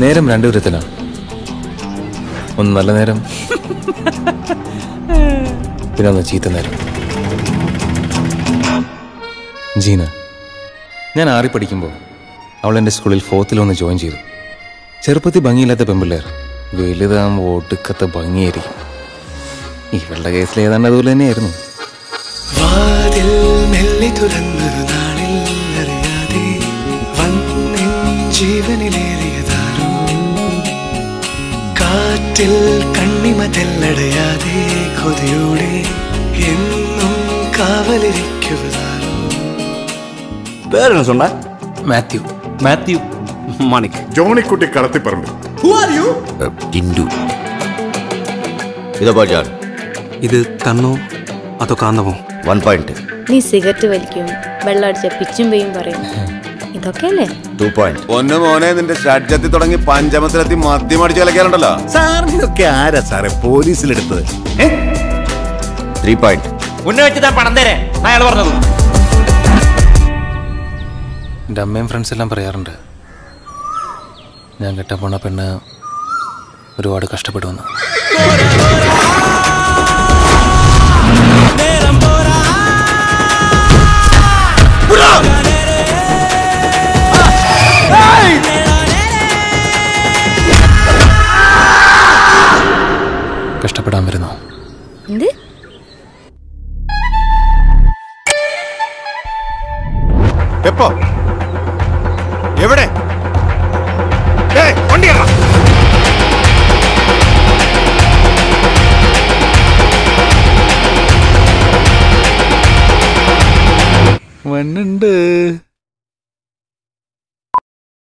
നേരം രണ്ടു വിധത്തിലാണ്. ഒന്ന് നല്ല നേരം, പിന്നെ ഒന്ന് ചീത്ത നേരം. ജീന, ഞാൻ 6 പഠിക്കുമ്പോൾ അവൾ എൻ്റെ സ്കൂളിൽ 4th ഒന്ന് ജോയിൻ ചെയ്തു. ചെറുപ്പത്തിൽ ഭംഗിയില്ലാത്ത പെൺപിള്ളേർ വലുതാകുമ്പോൾ ഒടുക്കത്തെ ഭംഗിയായിരിക്കും. ഇവളുടെ കേസിൽ ഏതാണ്ട് അതുപോലെ തന്നെയായിരുന്നു. കാറ്റിൽ കണ്ണിമതെല്ലടയാതെ കൊതിയോടെ എന്നും കാവലിരിക്കുവതാരോ. പേരെന്നാ சொன்ன? മാത്യു. മാത്യു മാണിക്. ജോണിക്കുട്ടി കളത്തിപ്പറമ്പ്. ടിൻഡു. ഇതോ ജാൻ. ഇത് കണ്ണോ അതോ കാന്തമോ? 1 പോയിന്റ്. നീ സിഗരറ്റ് വലിക്കും, വെള്ളമടിച്ച പിച്ചും പെയ്യും പറയും. ഇതൊക്കെയല്ലേ 2 പോയിന്റ്. ഒന്ന് മോനെ, നിന്റെ ഷഡ്ജത്തിൽ തുടങ്ങി പഞ്ചമത്തിലെത്തി മദ്യം അടിച്ചു കളിക്കാറുണ്ടല്ലോ. സാറിനൊക്കെ ആരാ സാറേ പോലീസിലെടുത്തത്? 3 പോയിന്റ്. ഉന്നയിച്ച് പണം തരേ അയാൾ പറഞ്ഞത്. എൻ്റെ അമ്മയും ഫ്രണ്ട്സ് എല്ലാം പറയാറുണ്ട്, ഞാൻ കെട്ടാൻ പോണ പെണ്ണ് ഒരുപാട് കഷ്ടപ്പെടുമെന്ന്. കഷ്ടപ്പെടാൻ വരുന്നു. എന്ത്? എപ്പോ? എവിടെ? വണ്ണുണ്ട്.